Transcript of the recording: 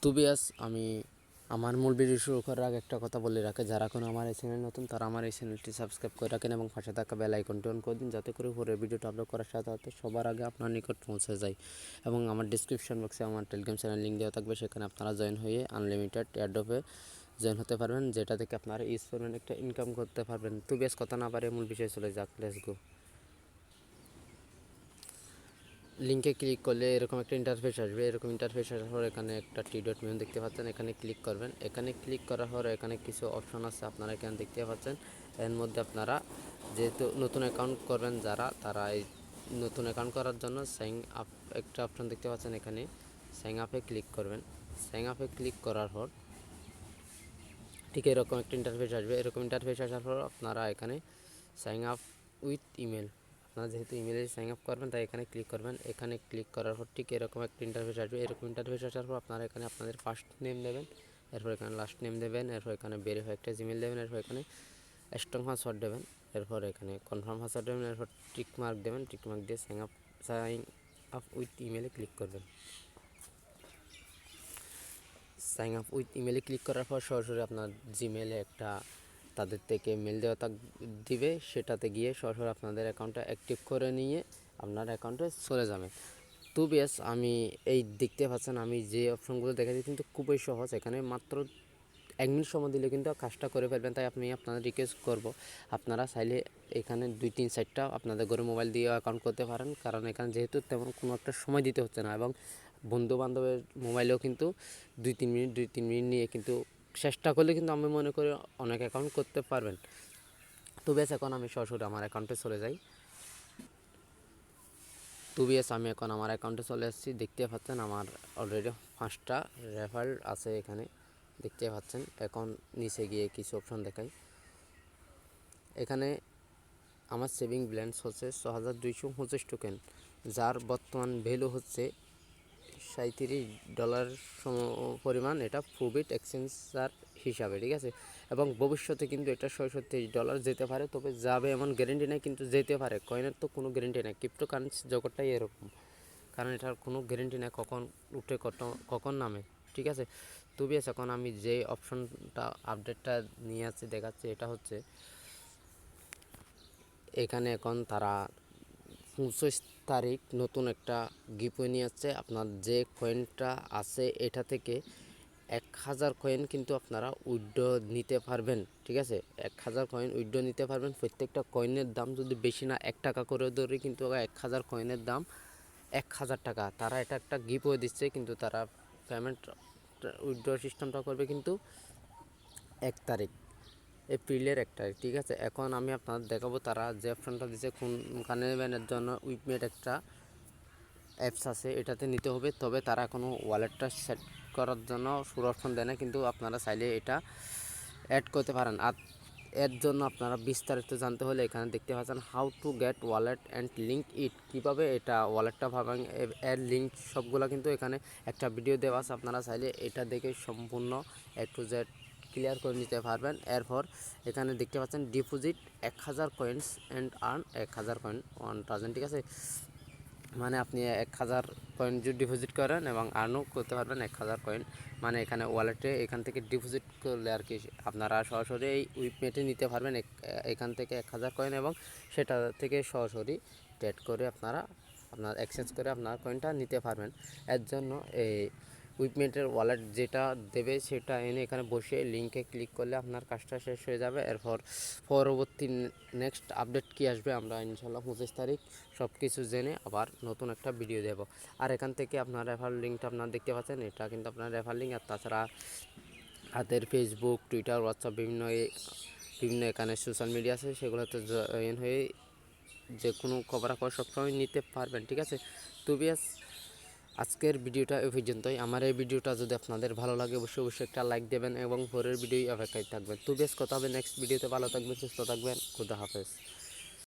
তো বিয়াস আমি আমার মূল ভিডিও শুরু করার আগে একটা কথা বলে রাখি, যারা কোনো আমার এই চ্যানেল নতুন তারা আমার এই চ্যানেলটি সাবস্ক্রাইব করে রাখেন এবং পাশে থাকা বেল আইকনটি অন করে দিন, যাতে করে পরের ভিডিওটা আপলোড করার সাথে সাথে সবার আগে আপনার নিকট পৌঁছে যায়। এবং আমার ডিসক্রিপশন বক্সে আমার টেলিগ্রাম চ্যানেল লিঙ্ক দেওয়া থাকবে, সেখানে আপনারা জয়েন হয়ে আনলিমিটেড এয়ারড্রপে জয়েন হতে পারবেন, যেটা থেকে আপনারা ইউজ করবেন একটা ইনকাম করতে পারবেন। তো বেশ কথা না পারে মূল বিষয়ে চলে যাক, লেটস গো। লিঙ্কে ক্লিক করলে এরকম একটা ইন্টারফেস আসবে। এরকম ইন্টারফেস আসার পর এখানে একটা টি ডট মেনু দেখতে পাচ্ছেন, এখানে ক্লিক করবেন। এখানে ক্লিক করার পর এখানে কিছু অপশন আছে আপনারা এখানে দেখতে পাচ্ছেন। এর মধ্যে আপনারা যেহেতু নতুন অ্যাকাউন্ট করবেন তারা এই নতুন অ্যাকাউন্ট করার জন্য সাইন আপ একটা অপশন দেখতে পাচ্ছেন, এখানে সাইন আপে ক্লিক করবেন। সাইন আপে ক্লিক করার পর ঠিক এরকম একটা ইন্টারফেস আসবে। এরকম ইন্টারফেস আসার পর আপনারা এখানে সাইন আপ উইথ ইমেল, আপনারা যেহেতু ইমেলে সাইন আপ করবেন তাই এখানে ক্লিক করবেন। এখানে ক্লিক করার পর ঠিক এরকম একটা ইন্টারফেস আসবে। এরকম ইন্টারফেস আসার পর আপনারা এখানে আপনাদের ফার্স্ট নেম দেবেন, এরপর এখানে লাস্ট নেম দেবেন, এরপর এখানে ভেরিফাই একটা জিমেল দেবেন, এরপর এখানে স্ট্রং পাসওয়ার্ড দেবেন, এরপর এখানে কনফার্ম পাসওয়ার্ড দেবেন, এরপর টিক মার্ক দেবেন। টিক মার্ক দিয়ে সাইন আপ উইথ ইমেলে ক্লিক করবেন। সাইন আপ উইথ ইমেলে ক্লিক করার পর সরাসরি আপনার জিমেলে একটা তাদের থেকে মেল দেওয়া দিবে, সেটাতে গিয়ে সরাসরি আপনাদের অ্যাকাউন্টটা অ্যাক্টিভ করে নিয়ে আপনার অ্যাকাউন্টে চলে যাবে। তো বেশ আমি এই দেখতে পাচ্ছেন আমি যে অপশনগুলো দেখাচ্ছি কিন্তু খুবই সহজ, এখানে মাত্র 1 মিনিট সময় দিলে কিন্তু কাজটা করে ফেলবেন। তাই আমি আপনাদের রিকোয়েস্ট করব আপনারা চাইলে এখানে 2-3-4টা আপনাদের ঘরে মোবাইল দিয়ে অ্যাকাউন্ট করতে পারেন, কারণ এখানে যেহেতু তেমন কোনো একটা সময় দিতে হচ্ছে না এবং বন্ধু বান্ধবের মোবাইলেও কিন্তু 2-3 মিনিট নিয়ে কিন্তু চেষ্টা করলে কিন্তু আমি মনে করি অনেক অ্যাকাউন্ট করতে পারবেন। তো বেশ এখন আমি সরাসরি আমার অ্যাকাউন্টে চলে যাই। তো বেশ আমি এখন আমার অ্যাকাউন্টে চলে এসেছি। দেখতে পাচ্ছেন আমার অলরেডি 5টা রেফারেল আছে, এখানে দেখতে পাচ্ছেন। এখন নিচে গিয়ে কিছু অপশন দেখাই। এখানে আমার সেভিং ব্যালেন্স হচ্ছে 6225 টোকেন, যার বর্তমান ভ্যালু হচ্ছে $37 পরিমাণ। এটা প্রফিট এক্সচেঞ্জার হিসাবে, ঠিক আছে। এবং ভবিষ্যতে কিন্তু এটা $37 যেতে পারে, তবে যাবে এমন গ্যারেন্টি নেই, কিন্তু যেতে পারে। কয়েনের তো কোনো গ্যারেন্টি নেই, ক্রিপ্টোকারেন্সি জগৎটাই এরকম, কারণ এটার কোনো গ্যারেন্টি নেই কখন উঠে কখন নামে, ঠিক আছে। তো বেশ এখন আমি যে অপশনটা আপডেটটা নিয়ে আসছি দেখাচ্ছি, এটা হচ্ছে এখানে এখন তারা 29 তারিখ নতুন একটা গিফট নিয়ে আসছে। আপনার যে কয়েনটা আছে এটা থেকে 1000 কয়েন কিন্তু আপনারা উইথড্র নিতে পারবেন, ঠিক আছে। 1000 কয়েন উইথড্র নিতে পারবেন। প্রত্যেকটা কয়েনের দাম যদি বেশি না 1 টাকা করে ধরে, কিন্তু 1000 কয়েনের দাম 1000 টাকা। তারা এটা একটা গিফটও দিচ্ছে, কিন্তু তারা পেমেন্ট উইথড্র সিস্টেমটা করবে কিন্তু 1 তারিখ, এপ্রিলের 1 তারিখ, ঠিক আছে। এখন আমি আপনাদের দেখাবো তারা যে অপশনটা দিচ্ছে কোনখানে নেবেনের জন্য। উইপমেট একটা অ্যাপস আছে, এটাতে নিতে হবে, তবে তারা এখনও ওয়ালেটটা সেট করার জন্য পুরো অপশন দেয় না, কিন্তু আপনারা চাইলে এটা অ্যাড করতে পারেন। আর এর জন্য আপনারা বিস্তারিত জানতে হলে এখানে দেখতে পাচ্ছেন how to get wallet and link it, কীভাবে এটা ওয়ালেটটা পাবেন এর লিঙ্ক সবগুলো কিন্তু এখানে একটা ভিডিও দেওয়া আছে। আপনারা চাইলে এটা দেখে সম্পূর্ণ A to Z ক্লিয়ার করে নিতে পারবেন। এরপর এখানে দেখতে পাচ্ছেন deposit 1000 coins and earn 1000 coin 1000, ঠিক আছে। মানে আপনি 1000 কয়েন যদি ডিপোজিট করেন এবং আর্নও করতে পারবেন 1000 কয়েন, মানে এখানে ওয়ালেটে এখান থেকে ডিপোজিট করলে আর কি আপনারা সরাসরি এই উইপমেটে নিতে পারবেন এখান থেকে 1000 কয়েন, এবং সেটা থেকে সরাসরি ট্রেড করে আপনার এক্সচেঞ্জ করে আপনার কয়েনটা নিতে পারবেন। এর জন্য এই উইপমেটের ওয়ালেট যেটা দেবে সেটা এনে এখানে বসে লিঙ্কে ক্লিক করলে আপনার কাজটা শেষ হয়ে যাবে। এরপর পরবর্তী নেক্সট আপডেট কি আসবে আমরা ইনশাল্লাহ 25 তারিখ সব কিছু জেনে আবার নতুন একটা ভিডিও দেব। আর এখান থেকে আপনার রেফার লিঙ্কটা আপনারা দেখতে পাচ্ছেন, এটা কিন্তু আপনার রেফার লিঙ্ক। আর তাছাড়া হাতের ফেসবুক, টুইটার, হোয়াটসঅ্যাপ বিভিন্ন এখানে সোশ্যাল মিডিয়া আছে, সেগুলোতে জয়েন হয়ে যে কোনো খবরাখবর সবসময় নিতে পারবেন, ঠিক আছে। তো বিয়াস আজকের ভিডিওটা এই পর্যন্তই। আমার এই ভিডিওটা যদি আপনাদের ভালো লাগে অবশ্যই একটা লাইক দেবেন এবং পরের ভিডিও অপেক্ষায় থাকবেন। তো বেশ কথা হবে নেক্সট ভিডিওতে। ভালো থাকবেন, সুস্থ থাকবেন, খুদা হাফেজ।